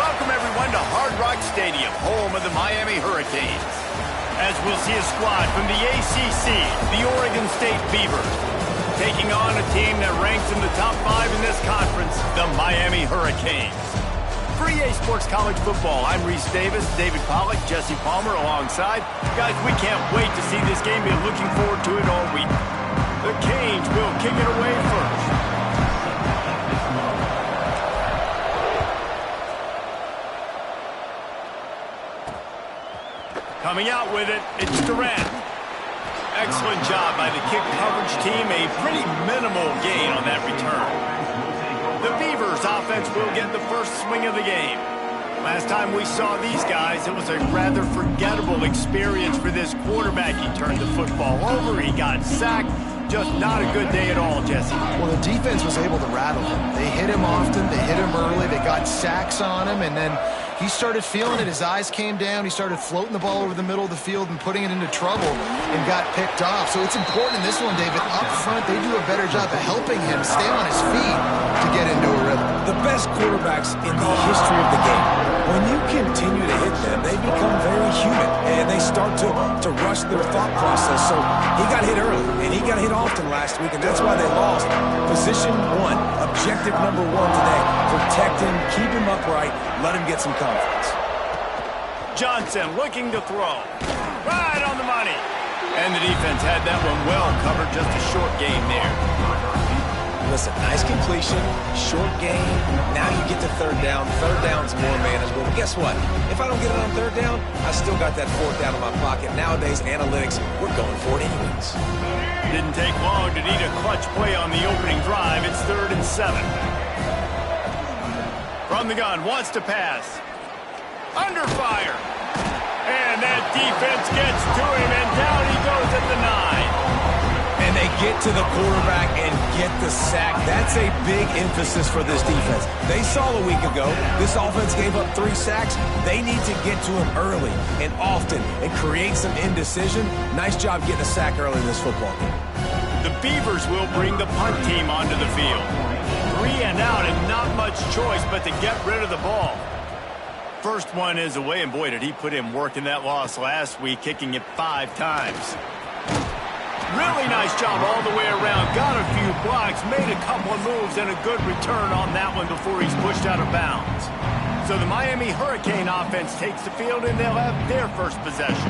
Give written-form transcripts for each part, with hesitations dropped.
Welcome, everyone, to Hard Rock Stadium, home of the Miami Hurricanes. As we'll see a squad from the ACC, the Oregon State Beavers, taking on a team that ranks in the top 5 in this conference, the Miami Hurricanes. For EA Sports College Football, I'm Reese Davis, David Pollack, Jesse Palmer alongside. Guys, we can't wait to see this game. Been looking forward to it all week. The Canes will kick it away first. Coming out with it, it's Durant. Excellent job by the kick coverage team. A pretty minimal gain on that return. The Beavers offense will get the first swing of the game. Last time we saw these guys, it was a rather forgettable experience for this quarterback. He turned the football over, he got sacked. Just not a good day at all, Jesse. Well, the defense was able to rattle him. They hit him often, they hit him early, they got sacks on him, and then he started feeling it. His eyes came down. He started floating the ball over the middle of the field and putting it into trouble and got picked off. So it's important in this one, David. Up front, they do a better job of helping him stay on his feet to get into a rhythm. The best quarterbacks in the history of the game, when you continue to hit them, they become very human, and they start to rush their thought process. So he got hit early, and he got hit often last week, and that's why they lost. Position 1, objective number 1 today. Protect him, keep him upright, let him get some confidence. Johnson looking to throw. Right on the money. And the defense had that one well covered. Just a short game there. Listen, nice completion, short game. Now you get to third down. Third down's more manageable. But guess what? If I don't get it on third down, I still got that fourth down in my pocket. Nowadays, analytics, we're going for it anyways. Didn't take long to need a clutch play on the opening drive. It's 3rd and 7. From the gun, wants to pass. Under fire. And that defense gets to him, and down he goes at the 9. And they get to the quarterback and get the sack. That's a big emphasis for this defense. They saw a week ago, this offense gave up 3 sacks. They need to get to him early and often and create some indecision. Nice job getting a sack early in this football game. The Beavers will bring the punt team onto the field. 3 and out and not much choice but to get rid of the ball. First one is away, and boy, did he put in work in that loss last week, kicking it 5 times. Really nice job all the way around. Got a few blocks, made a couple of moves, and a good return on that one before he's pushed out of bounds. So the Miami Hurricane offense takes the field, and they'll have their first possession.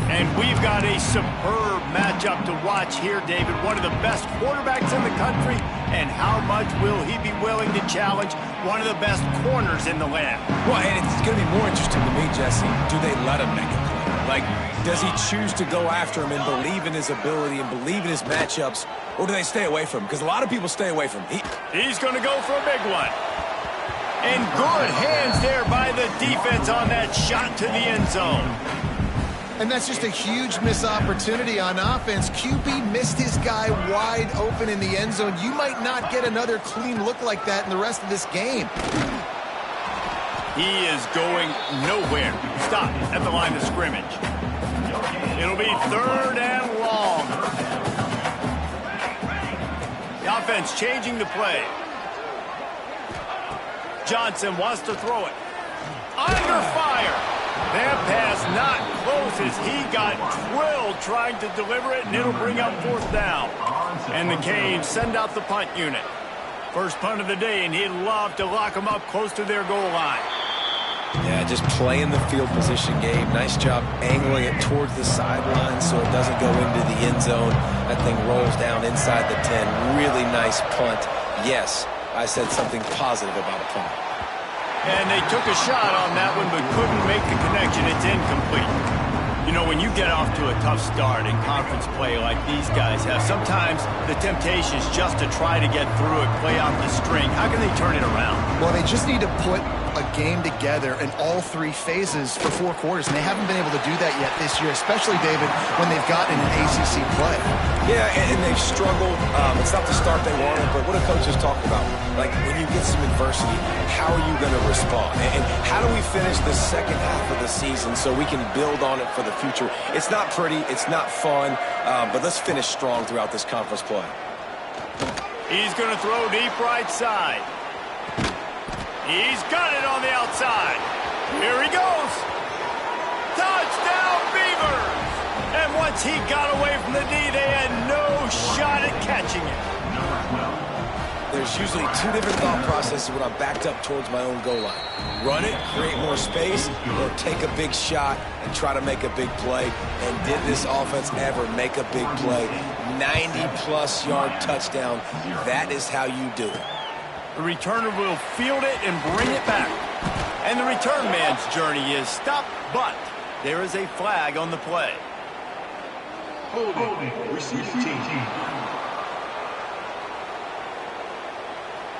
And we've got a superb matchup to watch here, David. One of the best quarterbacks in the country, and how much will he be willing to challenge one of the best corners in the land? Well, and it's going to be more interesting to me, Jesse. Do they let him make a play? Like, does he choose to go after him and believe in his ability and believe in his matchups, or do they stay away from him? Because a lot of people stay away from him. He's going to go for a big one. And good hands there by the defense on that shot to the end zone. And that's just a huge missed opportunity on offense. QB missed his guy wide open in the end zone. You might not get another clean look like that in the rest of this game. He is going nowhere. Stop at the line of scrimmage. It'll be 3rd and long. The offense changing the play. Johnson wants to throw it. Under fire. That pass not close as he got drilled trying to deliver it, and it'll bring up 4th down. And the Canes send out the punt unit. First punt of the day, and he'd love to lock them up close to their goal line. Yeah, just playing the field position game. Nice job angling it towards the sideline so it doesn't go into the end zone. That thing rolls down inside the 10. Really nice punt. Yes, I said something positive about a punt. And they took a shot on that one but couldn't make the connection. It's incomplete. You know, when you get off to a tough start in conference play like these guys have, sometimes the temptation is just to try to get through it, play out the string. How can they turn it around? Well, they just need to put a game together in all 3 phases for 4 quarters, and they haven't been able to do that yet this year, especially, David, when they've gotten an ACC play. Yeah, and they've struggled. It's not the start they wanted, but what do coaches talk about? Like, when you get some adversity, how are you going to respond? And how do we finish the second half of the season so we can build on it for the future? It's not pretty, it's not fun, but let's finish strong throughout this conference play. He's going to throw deep right side. He's got it on the outside. Here he goes. Touchdown, Beavers! And once he got away from the D, they had no shot at catching it. There's usually two different thought processes when I'm backed up towards my own goal line. Run it, create more space, or take a big shot and try to make a big play. And did this offense ever make a big play? 90-plus yard touchdown. That is how you do it. The returner will field it and bring it back. And the return man's journey is stopped, but there is a flag on the play. Holding. Receive team.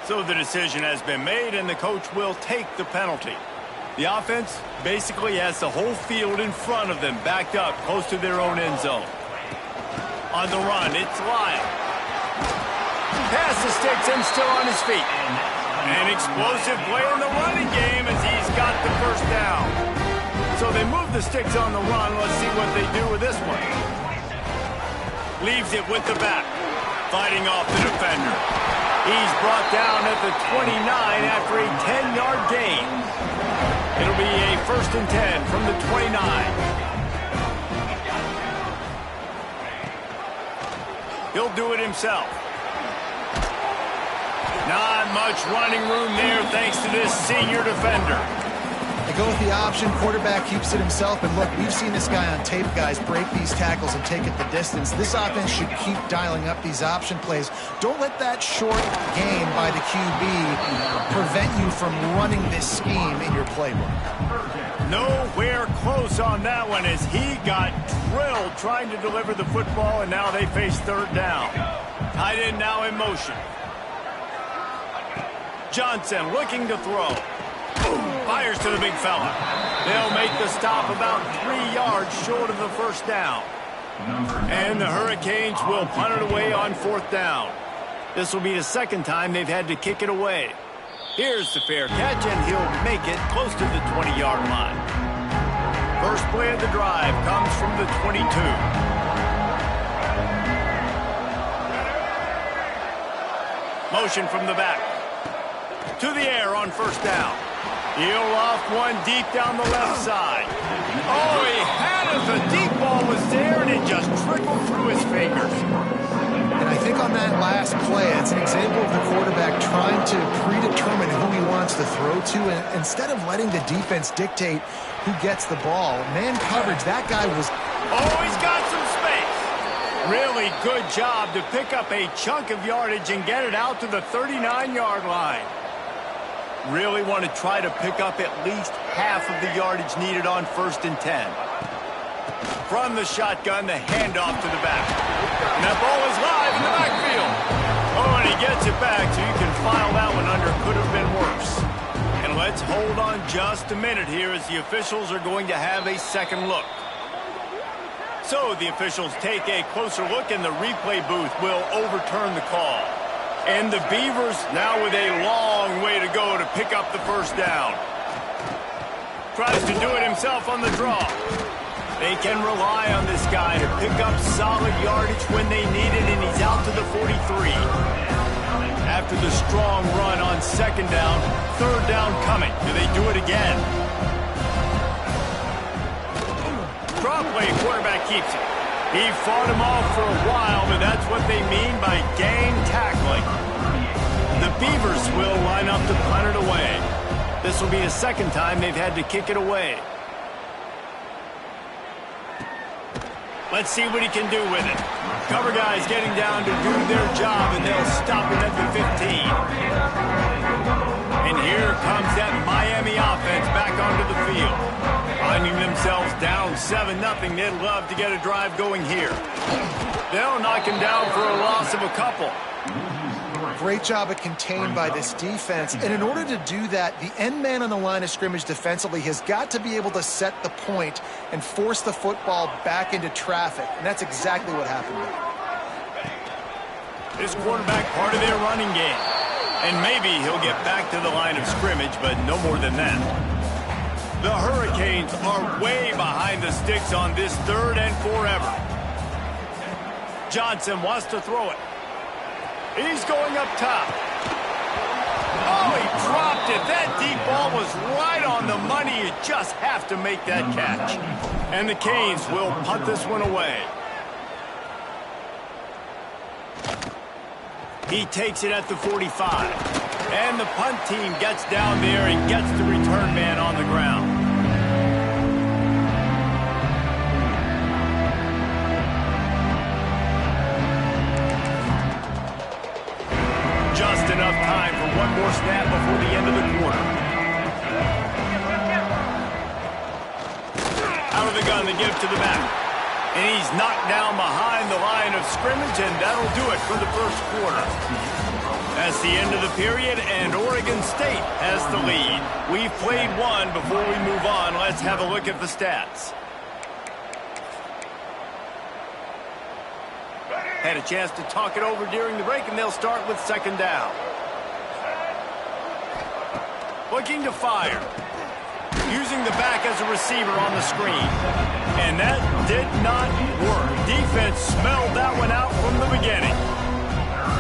So the decision has been made, and the coach will take the penalty. The offense basically has the whole field in front of them, backed up close to their own end zone. On the run, it's Lyle. Pass the sticks and still on his feet. An explosive play in the running game as he's got the first down. So they move the sticks on the run. Let's see what they do with this one. Leaves it with the back. Fighting off the defender. He's brought down at the 29 after a 10-yard gain. It'll be a 1st and 10 from the 29. He'll do it himself. Not much running room there thanks to this senior defender. They go with the option. Quarterback keeps it himself. And look, we've seen this guy on tape, guys, break these tackles and take it the distance. This offense should keep dialing up these option plays. Don't let that short game by the QB prevent you from running this scheme in your playbook. Nowhere close on that one as he got drilled trying to deliver the football, and now they face 3rd down. Tight end now in motion. Johnson looking to throw. Fires to the big fella. They'll make the stop about 3 yards short of the 1st down. And the Hurricanes will punt it away on 4th down. This will be the 2nd time they've had to kick it away. Here's the fair catch, and he'll make it close to the 20-yard line. First play of the drive comes from the 22. Motion from the back. To the air on 1st down. He'll off one deep down the left side. Oh, he had it. The deep ball was there, and it just trickled through his fingers. And I think on that last play, it's an example of the quarterback trying to predetermine who he wants to throw to, and instead of letting the defense dictate who gets the ball. Man coverage, that guy was... Oh, he's got some space. Really good job to pick up a chunk of yardage and get it out to the 39-yard line. Really want to try to pick up at least half of the yardage needed on 1st and 10. From the shotgun, the handoff to the back. And that ball is live in the backfield. Oh, and he gets it back, so you can file that one under could have been worse. And let's hold on just a minute here as the officials are going to have a second look. So the officials take a closer look, and the replay booth will overturn the call. And the Beavers now with a long way to go to pick up the 1st down. Tries to do it himself on the draw. They can rely on this guy to pick up solid yardage when they need it, and he's out to the 43. After the strong run on 2nd down, 3rd down coming. Do they do it again? Draw play, quarterback keeps it. He fought him off for a while, but that's what they mean by gang tackling. The Beavers will line up to punt it away. This will be the 2nd time they've had to kick it away. Let's see what he can do with it. Cover guys getting down to do their job, and they'll stop him at the 15. And here comes that Miami offense back onto the field. Finding themselves down 7-0, they'd love to get a drive going here. They'll knock him down for a loss of a couple. Great job of contained by this defense. And in order to do that, the end man on the line of scrimmage defensively has got to be able to set the point and force the football back into traffic. And that's exactly what happened. This quarterback part of their running game. And maybe he'll get back to the line of scrimmage, but no more than that. The Hurricanes are way behind the sticks on this 3rd and forever. Johnson wants to throw it. He's going up top. Oh, he dropped it. That was right on the money. You just have to make that catch. And the Canes will punt this one away. He takes it at the 45. And the punt team gets down there and gets the return man on the ground. Just enough time for one more snap before the end of the quarter. Out of the gun, they give it to the back. And he's knocked down behind the line of scrimmage, and that'll do it for the first quarter. That's the end of the period, and Oregon State has the lead. We've played one. Before we move on, let's have a look at the stats. Had a chance to talk it over during the break, and they'll start with second down. Looking to fire. Using the back as a receiver on the screen. And that did not work. Defense smelled that one out from the beginning.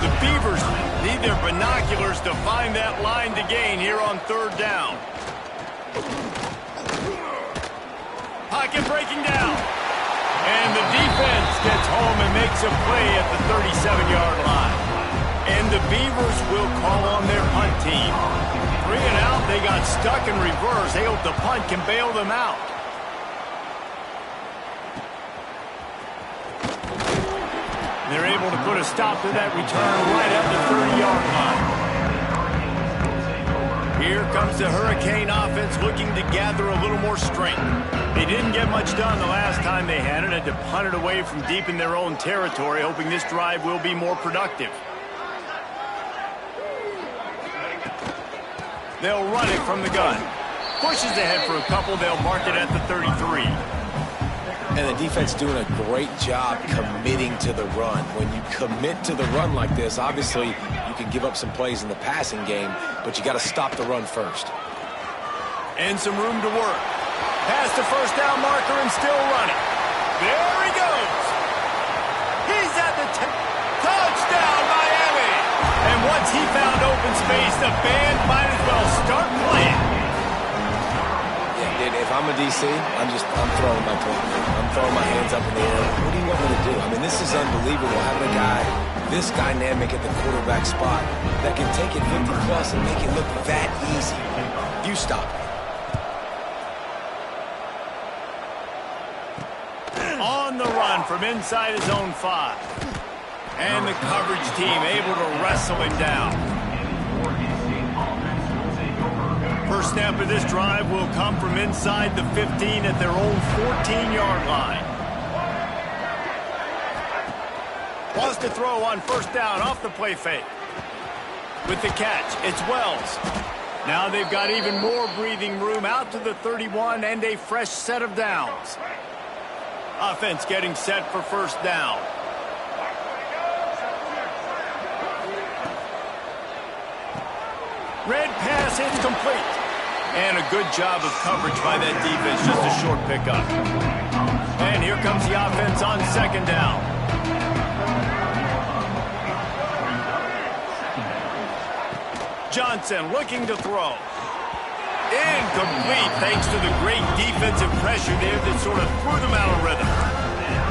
The Beavers need their binoculars to find that line to gain here on third down. Pocket breaking down. And the defense gets home and makes a play at the 37-yard line. And the Beavers will call on their punt team. 3 and out, they got stuck in reverse. They hope the punt can bail them out. They're able to put a stop to that return right at the 30-yard line. Here comes the Hurricane offense looking to gather a little more strength. They didn't get much done the last time they had it, had to punt it away from deep in their own territory, hoping this drive will be more productive. They'll run it from the gun. Pushes ahead for a couple. They'll mark it at the 33. And the defense doing a great job committing to the run. When you commit to the run like this, obviously you can give up some plays in the passing game, but you got to stop the run first. And some room to work. Past the first down marker and still running. There he goes. He's at the touchdown, Miami. And once he found open space, the band might as well start playing. Yeah, if I'm a DC, I'm throwing my point. I'm throwing my hands up in the air. What do you want me to do? I mean, this is unbelievable. Having a guy this dynamic at the quarterback spot that can take it 50-plus and make it look that easy. You stop it. On the run from inside his own 5. And the coverage team able to wrestle him down. First snap of this drive will come from inside the 15 at their own 14-yard line. Wants to throw on first down off the play fake. With the catch, it's Wells. Now they've got even more breathing room out to the 31 and a fresh set of downs. Offense getting set for first down. Red pass hits complete. And a good job of coverage by that defense. Just a short pickup. And here comes the offense on second down. Johnson looking to throw. Incomplete thanks to the great defensive pressure there that sort of threw them out of rhythm.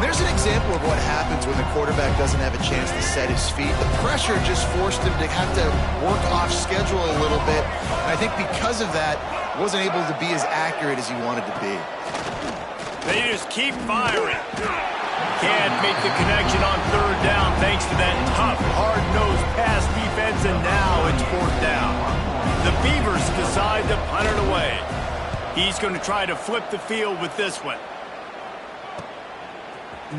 There's an example of what happens when the quarterback doesn't have a chance to set his feet. The pressure just forced him to have to work off schedule a little bit. And I think because of that, wasn't able to be as accurate as he wanted to be. They just keep firing. Can't make the connection on third down thanks to that tough, hard-nosed pass defense, and now it's fourth down. The Beavers decide to punt it away. He's going to try to flip the field with this one.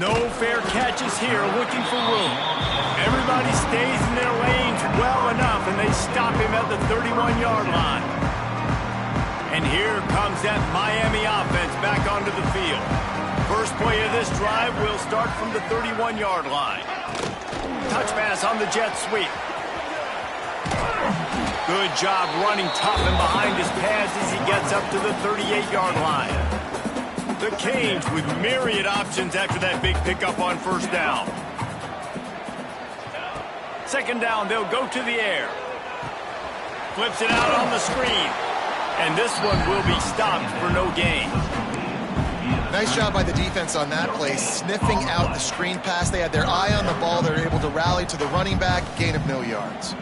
No fair catches here, looking for room. Everybody stays in their lanes well enough, and they stop him at the 31-yard line. And here comes that Miami offense back onto the field. First play of this drive will start from the 31-yard line. Touch pass on the jet sweep. Good job running tough and behind his pads as he gets up to the 38-yard line. The Canes with myriad options after that big pickup on first down. Second down, they'll go to the air. Flips it out on the screen. And this one will be stopped for no gain. Nice job by the defense on that play, sniffing out the screen pass. They had their eye on the ball. They were able to rally to the running back, gain of no yards.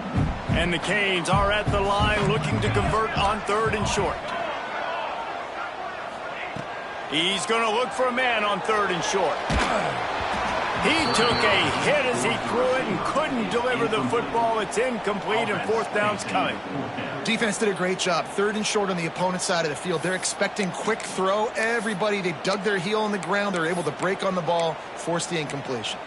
And the Canes are at the line looking to convert on 3rd and short. He's going to look for a man on 3rd and short. He took a hit as he threw it and couldn't deliver the football. It's incomplete and 4th down's coming. Defense did a great job. 3rd and short on the opponent's side of the field. They're expecting quick throw. Everybody, they dug their heel on the ground. They're able to break on the ball, force the incompletion.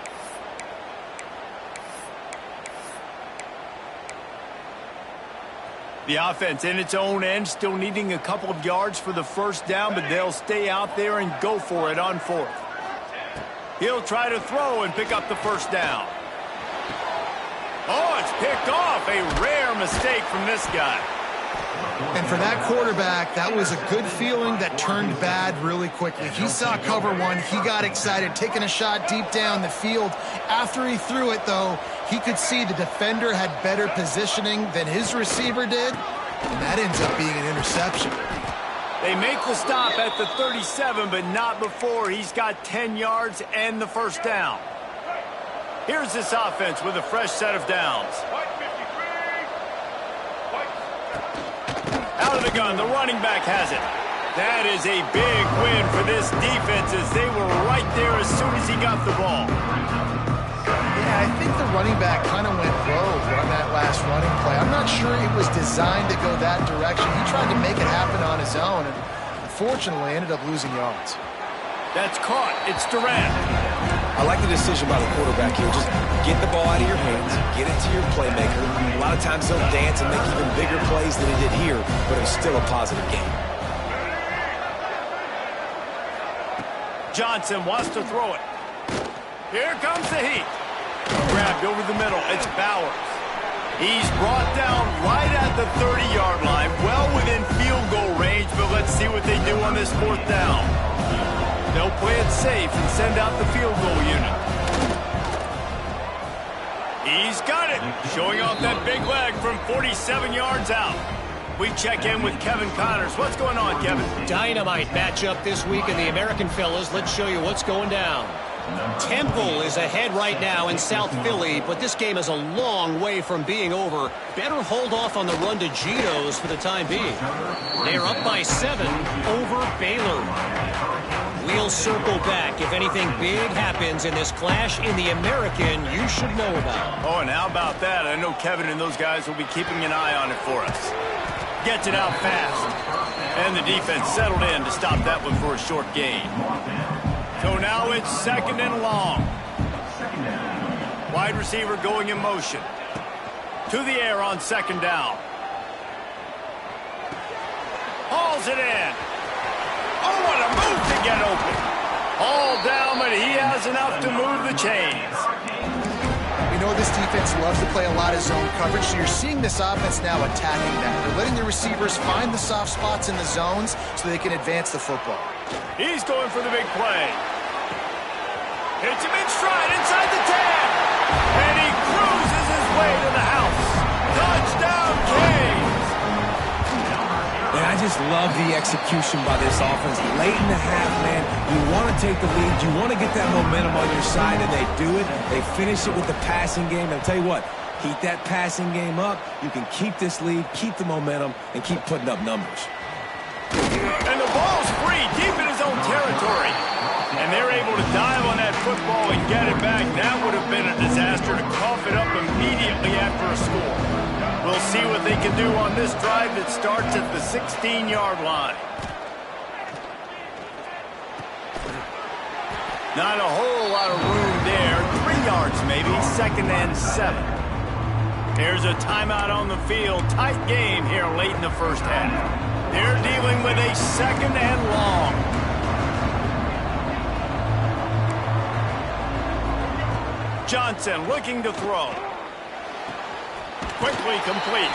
The offense in its own end, still needing a couple of yards for the 1st down, but they'll stay out there and go for it on 4th. He'll try to throw and pick up the 1st down. Oh, it's picked off. A rare mistake from this guy. And for that quarterback, that was a good feeling that turned bad really quickly. He saw cover 1. He got excited, taking a shot deep down the field. After he threw it, though, he could see the defender had better positioning than his receiver did, and that ends up being an interception. They make the stop at the 37, but not before he's got 10 yards and the 1st down. Here's this offense with a fresh set of downs. Out of the gun, the running back has it. That is a big win for this defense as they were right there as soon as he got the ball. Yeah, I think the running back kind of went rogue on that last running play. I'm not sure it was designed to go that direction. He tried to make it happen on his own, and unfortunately ended up losing yards. That's caught. It's Durant. I like the decision by the quarterback here. Just get the ball out of your hands, get it to your playmaker. A lot of times they'll dance and make even bigger plays than he did here, but it was still a positive game. Johnson wants to throw it. Here comes the heat. Grabbed over the middle. It's Bowers. He's brought down right at the 30-yard line, well within field goal range, but let's see what they do on this 4th down. They'll play it safe and send out the field goal unit. He's got it, showing off that big leg from 47 yards out. We check in with Kevin Connors. What's going on, Kevin? Dynamite matchup this week in the American Fellas. Let's show you what's going down. Temple is ahead right now in South Philly, but this game is a long way from being over. Better hold off on the run to Geno's for the time being. They're up by 7 over Baylor. We'll circle back if anything big happens in this clash in the American you should know about. Oh, and how about that? I know Kevin and those guys will be keeping an eye on it for us. Gets it out fast. And the defense settled in to stop that one for a short gain. So now it's 2nd and long. Wide receiver going in motion. To the air on 2nd down. Hauls it in. Oh, what a move to get open. All down, but he has enough to move the chains. You know this defense loves to play a lot of zone coverage, so you're seeing this offense now attacking that. They're letting the receivers find the soft spots in the zones so they can advance the football. He's going for the big play. Hits him in stride inside the 10. And he cruises his way to the house. Touchdown, Canes. And I just love the execution by this offense. Late in the half, man, you want to take the lead. You want to get that momentum on your side, and they do it. They finish it with the passing game. And I'll tell you what, keep that passing game up. You can keep this lead, keep the momentum, and keep putting up numbers. And the ball's free, deep in his own territory. And they're able to dive on that football and get it back. That would have been a disaster to cough it up immediately after a score. We'll see what they can do on this drive that starts at the 16-yard line. Not a whole lot of room there. 3 yards maybe, 2nd and 7. There's a timeout on the field. Tight game here late in the 1st half. They're dealing with a 2nd and long. Johnson looking to throw. Quickly complete.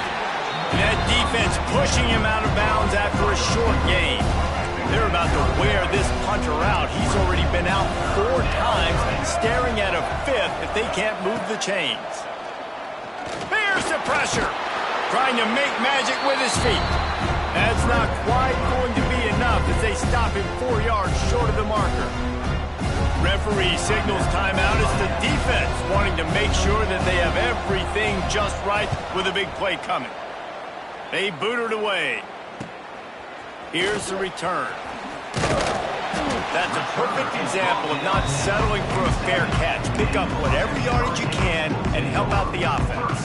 That defense pushing him out of bounds after a short gain. They're about to wear this punter out. He's already been out 4 times, staring at a 5th if they can't move the chains. Here's the pressure. Trying to make magic with his feet. That's it's not quite going to be enough as they stop him 4 yards short of the marker. Referee signals timeout as the defense wanting to make sure that they have everything just right with a big play coming. They boot it away. Here's the return. That's a perfect example of not settling for a fair catch. Pick up whatever yardage you can and help out the offense.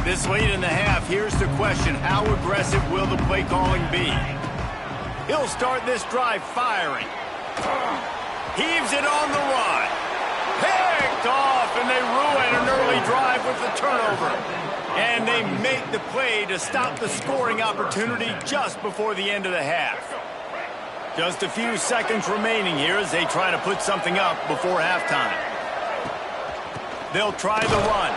This late in the half, here's the question. How aggressive will the play calling be? He'll start this drive firing. Heaves it on the run. Picked off, and they ruin an early drive with the turnover. And they make the play to stop the scoring opportunity just before the end of the half. Just a few seconds remaining here as they try to put something up before halftime. They'll try the run.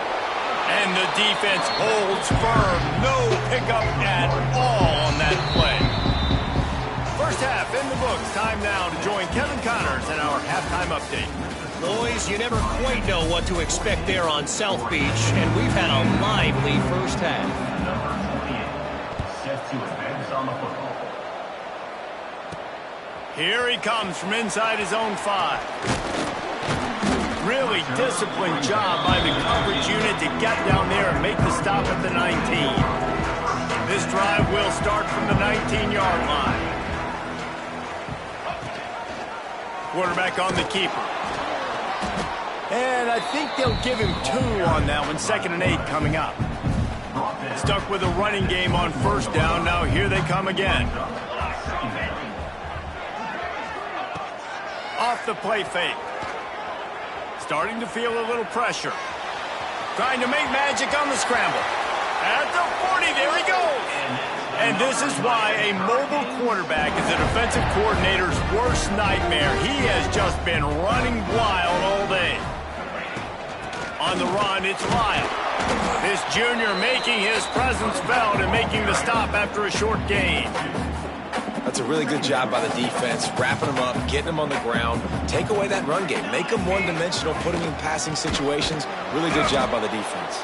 And the defense holds firm. No pickup at all on that play. First half in the books. Time now to join Kevin Connors in our halftime update. Boys, you never quite know what to expect there on South Beach, and we've had a lively first half. Here he comes from inside his own 5. Really disciplined job by the coverage unit to get down there and make the stop at the 19. This drive will start from the 19-yard line. Quarterback on the keeper. And I think they'll give him 2 on that one. 2nd and 8 coming up. Stuck with a running game on first down. Now here they come again. Off the play fake. Starting to feel a little pressure. Trying to make magic on the scramble. At the 40, there he goes. And this is why a mobile quarterback is a defensive coordinator's worst nightmare. He has just been running wild all day. On the run, it's Lyle. This junior making his presence felt and making the stop after a short gain. That's a really good job by the defense, wrapping them up, getting them on the ground. Take away that run game. Make them one-dimensional, put them in passing situations. Really good job by the defense.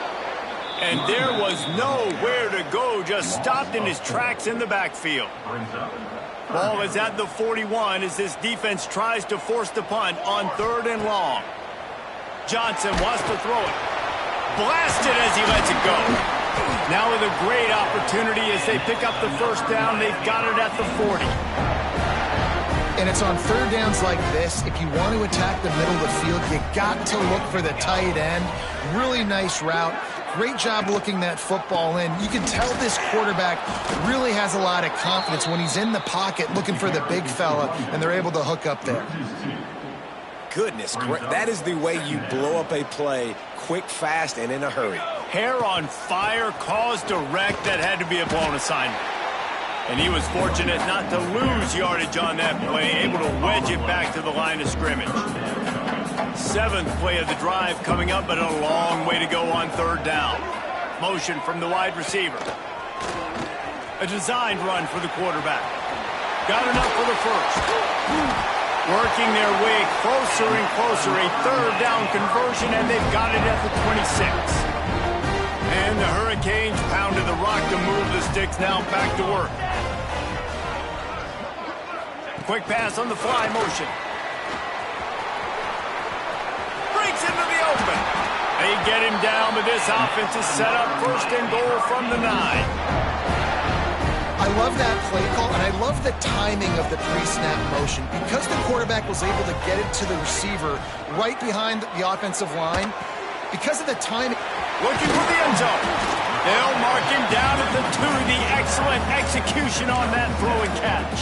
And there was nowhere to go, just stopped in his tracks in the backfield. Ball is at the 41 as this defense tries to force the punt on 3rd and long. Johnson wants to throw it. Blasted as he lets it go. Now with a great opportunity as they pick up the first down. They've got it at the 40. And it's on 3rd downs like this. If you want to attack the middle of the field, you got to look for the tight end. Really nice route. Great job looking that football in. You can tell this quarterback really has a lot of confidence when he's in the pocket looking for the big fella, and they're able to hook up there. Goodness, that is the way you blow up a play quick, fast, and in a hurry. Hair on fire, caused a wreck that had to be a blown assignment. And he was fortunate not to lose yardage on that play, able to wedge it back to the line of scrimmage. 7th play of the drive coming up, but a long way to go on 3rd down. Motion from the wide receiver. A designed run for the quarterback. Got enough for the first. Working their way closer and closer. A 3rd down conversion, and they've got it at the 26. And the Hurricanes pounded the rock to move the sticks. Now back to work. Quick pass on the fly motion. Breaks into the open. They get him down, but this offense is set up 1st and goal from the 9. I love that play call, and I love the timing of the pre-snap motion. Because the quarterback was able to get it to the receiver right behind the offensive line, because of the timing. Looking for the end zone. They'll mark him down at the 2. The excellent execution on that throw and catch.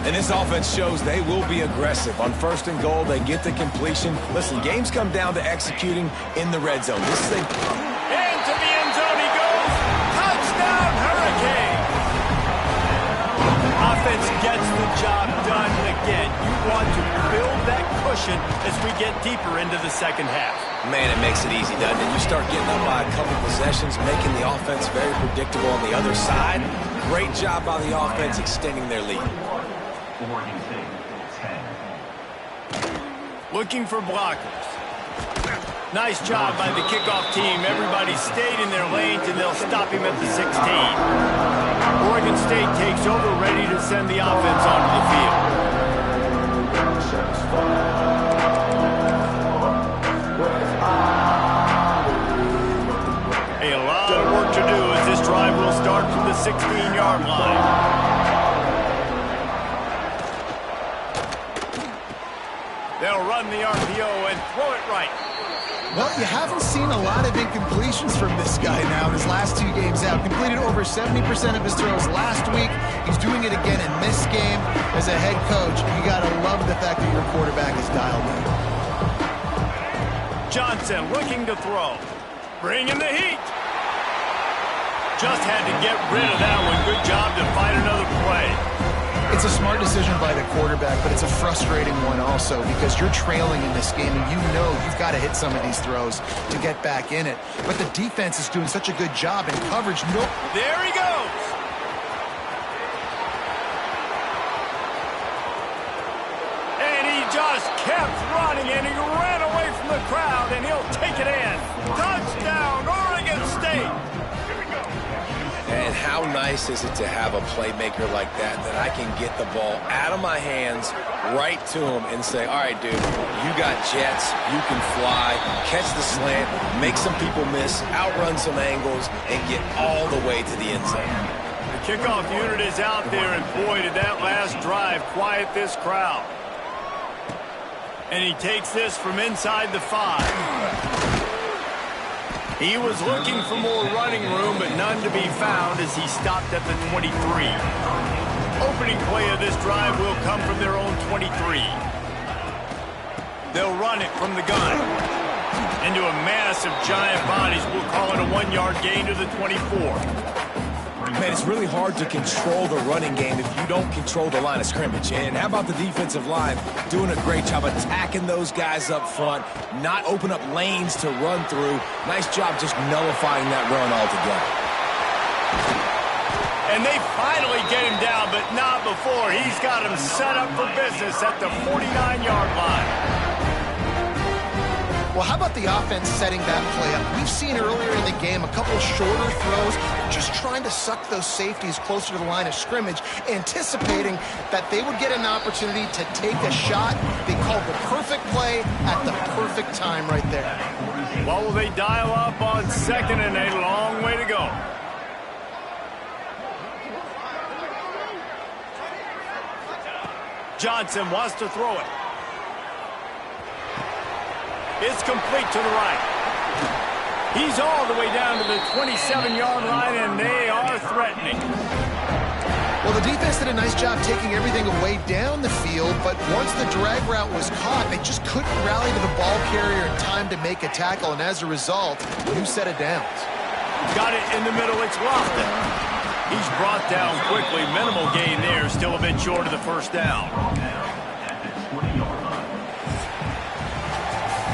And this offense shows they will be aggressive. On 1st and goal, they get the completion. Listen, games come down to executing in the red zone. This is a... Into the end zone he goes. Touchdown, Hurricane. Offense gets the job done again. You want to build that cushion as we get deeper into the 2nd half. Man, it makes it easy, doesn't it? You start getting up by a couple possessions, making the offense very predictable on the other side. Great job by the offense extending their lead. Looking for blockers. Nice job by the kickoff team. Everybody stayed in their lanes, and they'll stop him at the 16. Oregon State takes over, ready to send the offense onto the field. A lot of work to do as this drive will start from the 16-yard line. They'll run the RPO and throw it right. Well, you haven't seen a lot of incompletions from this guy now in his last 2 games out. Completed over 70% of his throws last week. He's doing it again in this game. As a head coach, you got to love the fact that your quarterback is dialed in. Johnson looking to throw. Bringing the heat. Just had to get rid of that one. Good job to find another play. It's a smart decision by the quarterback, but it's a frustrating one also because you're trailing in this game and you know you've got to hit some of these throws to get back in it. But the defense is doing such a good job in coverage. Nope. There he goes. And he just kept running, and he ran away from the crowd, and he'll take it in. Touchdown, Oregon State. And how nice is it to have a playmaker like that I can get the ball out of my hands right to him and say, all right, dude, you got jets, you can fly, catch the slant, make some people miss, outrun some angles, and get all the way to the end zone. The kickoff unit is out there, and boy, did that last drive quiet this crowd. And he takes this from inside the 5. He was looking for more running room, but none to be found as he stopped at the 23. Opening play of this drive will come from their own 23. They'll run it from the gun. Into a mass of giant bodies. We'll call it a 1-yard gain to the 24. Man, it's really hard to control the running game if you don't control the line of scrimmage. And how about the defensive line doing a great job attacking those guys up front, not open up lanes to run through. Nice job just nullifying that run altogether. And they finally get him down, but not before. He's got him set up for business at the 49-yard line. Well, how about the offense setting that play up? We've seen earlier in the game a couple shorter throws, just trying to suck those safeties closer to the line of scrimmage, anticipating that they would get an opportunity to take a shot. They called the perfect play at the perfect time right there. What will they dial up on second and a long way to go? Johnson wants to throw it. It's complete to the right. He's all the way down to the 27-yard line, and they are threatening. Well, the defense did a nice job taking everything away down the field, but once the drag route was caught, they just couldn't rally to the ball carrier in time to make a tackle, and as a result, new set of downs. Got it in the middle. It's Lofton. He's brought down quickly. Minimal gain there. Still a bit short of the first down.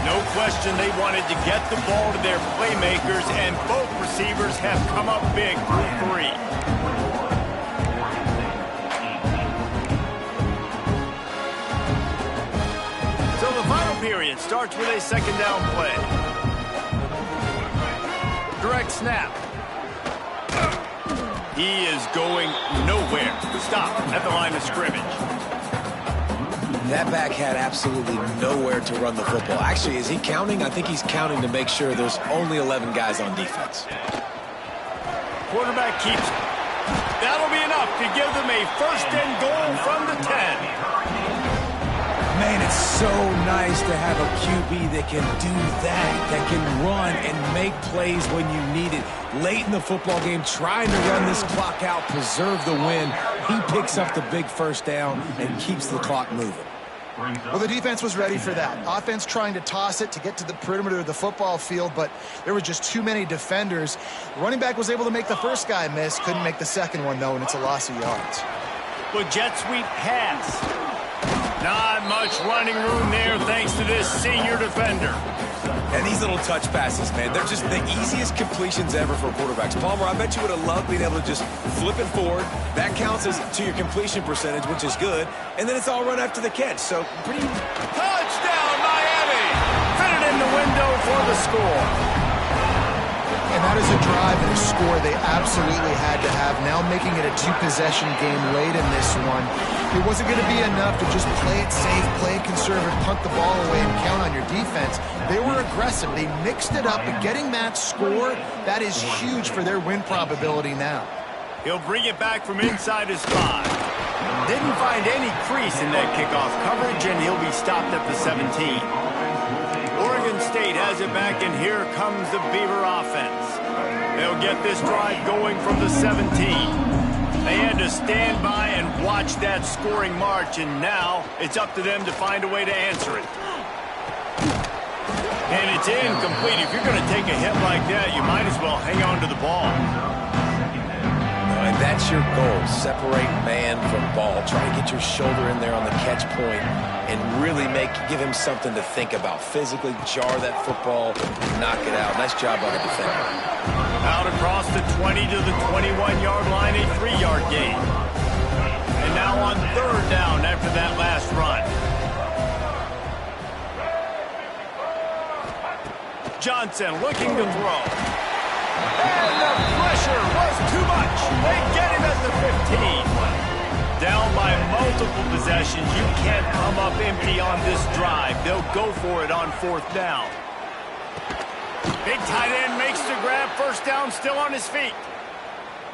No question they wanted to get the ball to their playmakers, and both receivers have come up big through 3. So the final period starts with a second down play. Direct snap. He is going nowhere. Stop at the line of scrimmage. That back had absolutely nowhere to run the football. Actually, is he counting? I think he's counting to make sure there's only 11 guys on defense. Quarterback keeps it. That'll be enough to give them a first and goal from the 10. Man, it's so nice to have a QB that can do that can run and make plays when you need it. Late in the football game, trying to run this clock out, preserve the win. He picks up the big first down and keeps the clock moving. Well, the defense was ready for that. Offense trying to toss it to get to the perimeter of the football field, but there were just too many defenders. The running back was able to make the first guy miss, couldn't make the second one, though, and it's a loss of yards. Well, jet sweep pass. Not much running room there thanks to this senior defender. And these little touch passes, man, they're just the easiest completions ever for quarterbacks. Palmer, I bet you would have loved being able to just flip it forward. That counts as to your completion percentage, which is good. And then it's all run after the catch. So pretty... Touchdown, Miami! Fitted in the window for the score. And that is a drive and a score they absolutely had to have. Now making it a two-possession game late in this one. It wasn't going to be enough to just play it safe, play it conservative, punt the ball away, and count on your defense. They were aggressive. They mixed it up, and getting that score, that is huge for their win probability now. He'll bring it back from inside his 5. Didn't find any crease in that kickoff coverage, and he'll be stopped at the 17. Oregon State has it back, and here comes the Beaver offense. They'll get this drive going from the 17. They had to stand by and watch that scoring march, and now it's up to them to find a way to answer it. And it's incomplete. If you're going to take a hit like that, you might as well hang on to the ball. And that's your goal. Separate man from ball. Try to get your shoulder in there on the catch point and really give him something to think about. Physically jar that football, knock it out. Nice job by the defender. Out across the 20 to the 21-yard line, a 3-yard gain. And now on 3rd down after that last run. Johnson looking to throw. And the pressure was too much. They get him at the 15. Down by multiple possessions. You can't come up empty on this drive. They'll go for it on 4th down. Big tight end makes the grab. 1st down, still on his feet.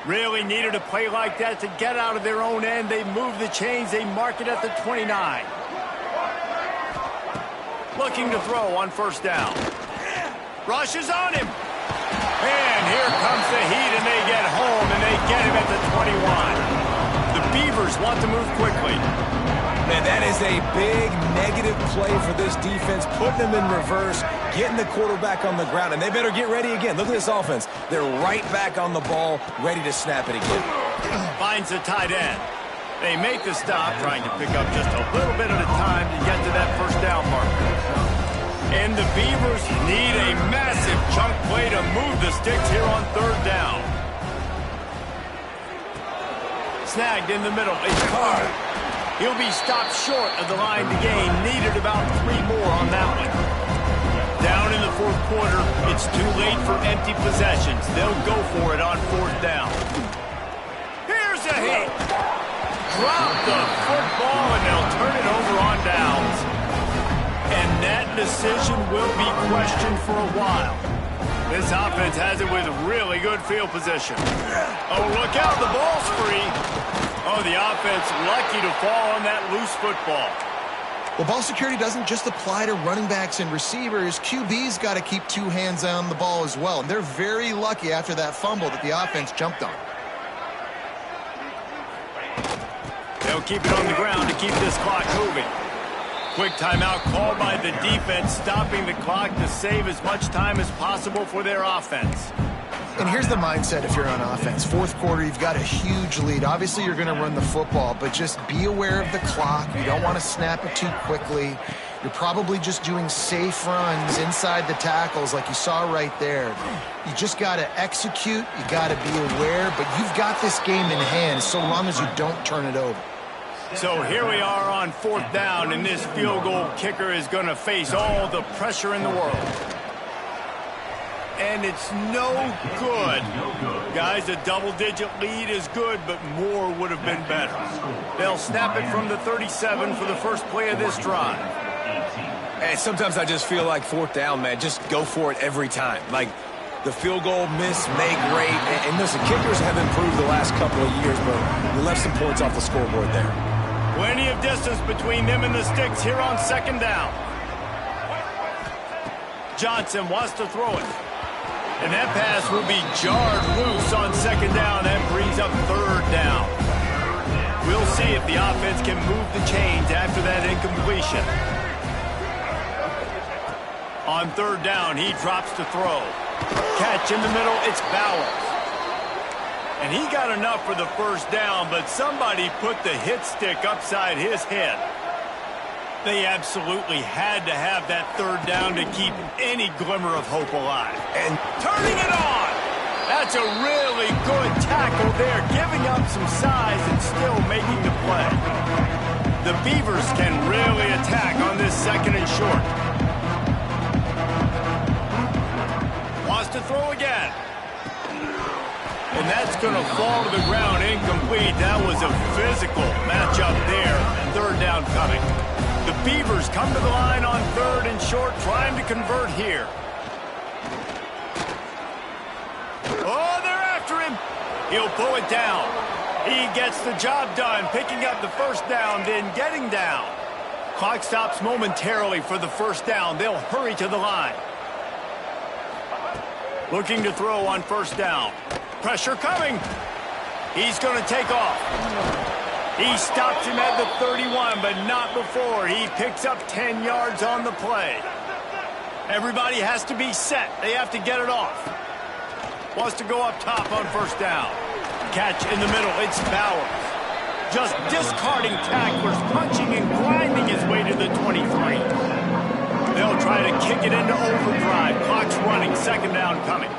Really needed a play like that to get out of their own end. They move the chains. They mark it at the 29. Looking to throw on 1st down. Rushes on him. And here comes the heat, and they get home, and they get him at the 21. The Beavers want to move quickly. Man, that is a big negative play for this defense, putting them in reverse, getting the quarterback on the ground, and they better get ready again. Look at this offense. They're right back on the ball, ready to snap it again. Finds the tight end. They make the stop, trying to pick up just a little bit at a time to get to that 1st down marker. And the Beavers need a massive chunk play to move the sticks here on 3rd down. Snagged in the middle. It's Carr. He'll be stopped short of the line to gain. Needed about 3 more on that one. Down in the 4th quarter, it's too late for empty possessions. They'll go for it on 4th down. Here's a hit. Drop the football, and they'll turn it over on downs. And that decision will be questioned for a while. This offense has it with really good field position. Oh, look out, the ball's free. Oh, the offense lucky to fall on that loose football. Well, ball security doesn't just apply to running backs and receivers. QB's got to keep 2 hands on the ball as well. And they're very lucky after that fumble that the offense jumped on. They'll keep it on the ground to keep this clock moving. Quick timeout called by the defense, stopping the clock to save as much time as possible for their offense. And here's the mindset if you're on offense. 4th quarter, you've got a huge lead. Obviously, you're going to run the football, but just be aware of the clock. You don't want to snap it too quickly. You're probably just doing safe runs inside the tackles like you saw right there. You just got to execute. You got to be aware, but you've got this game in hand so long as you don't turn it over. So here we are on 4th down, and this field goal kicker is going to face all the pressure in the world. And it's no good. Guys, a double-digit lead is good, but more would have been better. They'll snap it from the 37 for the first play of this drive. And sometimes I just feel like 4th down, man, just go for it every time. Like, the field goal miss, make great. And listen, kickers have improved the last couple of years, but we left some points off the scoreboard there. Plenty of distance between them and the sticks here on 2nd down. Johnson wants to throw it. And that pass will be jarred loose on 2nd down. That brings up 3rd down. We'll see if the offense can move the chains after that incompletion. On 3rd down, he drops to throw. Catch in the middle, it's Bowers. And he got enough for the 1st down, but somebody put the hit stick upside his head. They absolutely had to have that 3rd down to keep any glimmer of hope alive. And turning it on! That's a really good tackle there, giving up some size and still making the play. The Beavers can really attack on this 2nd and short. Wants to throw again. And that's going to fall to the ground incomplete. That was a physical matchup there. Third down coming. The Beavers come to the line on third and short, trying to convert here. Oh, they're after him. He'll pull it down. He gets the job done, picking up the first down, then getting down. Clock stops momentarily for the first down. They'll hurry to the line. Looking to throw on first down. Pressure coming. He's going to take off. He stops him at the 31, but not before. He picks up 10 yards on the play. Everybody has to be set. They have to get it off. Wants to go up top on first down. Catch in the middle. It's Bowers. Just discarding tacklers, punching and grinding his way to the 23. They'll try to kick it into overdrive. Clock's running. Second down coming.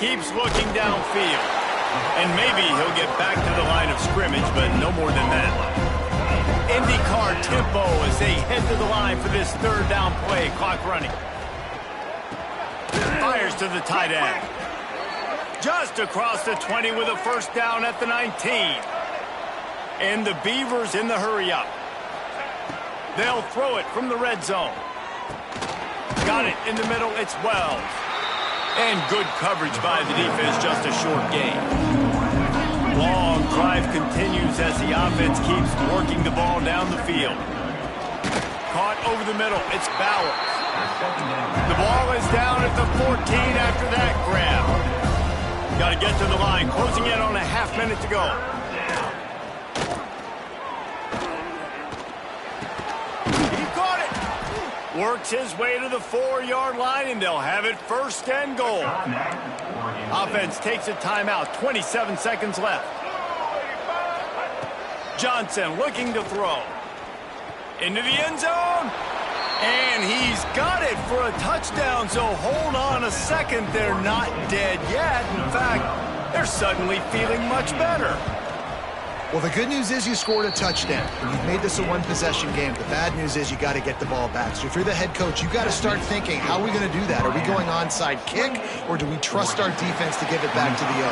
Keeps looking downfield. And maybe he'll get back to the line of scrimmage, but no more than that. IndyCar tempo as they head to the line for this third down play. Clock running. Fires to the tight end. Just across the 20 with a first down at the 19. And the Beavers in the hurry-up. They'll throw it from the red zone. Got it in the middle. It's Wells. And good coverage by the defense, just a short gain. Long drive continues as the offense keeps working the ball down the field. Caught over the middle. It's Bowers. The ball is down at the 14 after that grab. Got to get to the line. Closing in on a half minute to go. He caught it. Works his way to the 4-yard line, and they'll have it first and goal. Offense takes a timeout. 27 seconds left. Johnson looking to throw. Into the end zone. And he's got it for a touchdown, so hold on a second. They're not dead yet. In fact, they're suddenly feeling much better. Well, the good news is you scored a touchdown. You've made this a one-possession game. The bad news is you got to get the ball back. So if you're the head coach, you got to start thinking, how are we going to do that? Are we going onside kick, or do we trust our defense to give it back to the O?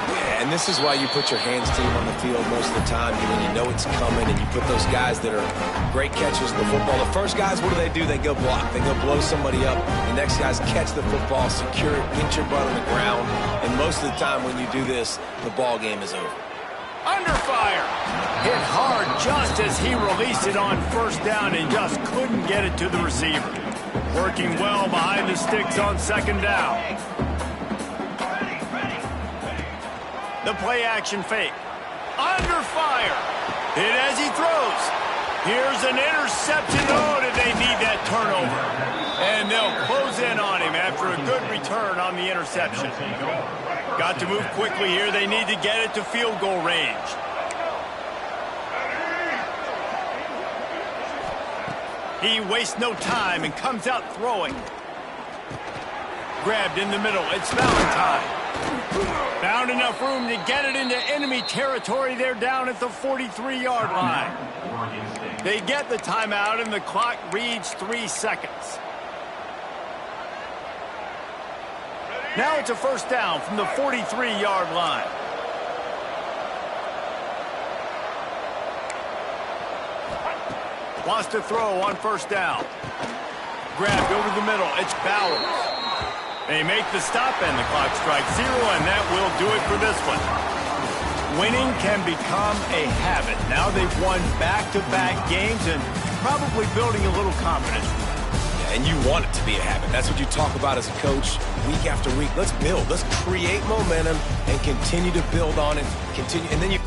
Yeah, and this is why you put your hands team on the field most of the time when you know it's coming, and you put those guys that are great catchers of the football. The first guys, what do? They go block. They go blow somebody up. The next guys catch the football, secure it, get your butt on the ground. And most of the time when you do this, the ball game is over. Under fire. Hit hard just as he released it on first down and just couldn't get it to the receiver. Working well behind the sticks on second down. The play action fake. Under fire. Hit as he throws. Here's an interception. Oh, did they need that turnover? And they'll close in on him after a good return on the interception. Got to move quickly here. They need to get it to field goal range. He wastes no time and comes out throwing. Grabbed in the middle. It's Valentine. Found enough room to get it into enemy territory. They're down at the 43-yard line. They get the timeout, and the clock reads 3 seconds. Now it's a first down from the 43-yard line. Wants to throw on first down. Grabbed over the middle. It's Bowers. They make the stop, and the clock strikes 0, and that will do it for this one. Winning can become a habit. Now they've won back-to-back games and probably building a little confidence. Yeah, and you want it to be a habit. That's what you talk about as a coach week after week. Let's build. Let's create momentum and continue to build on it. And then you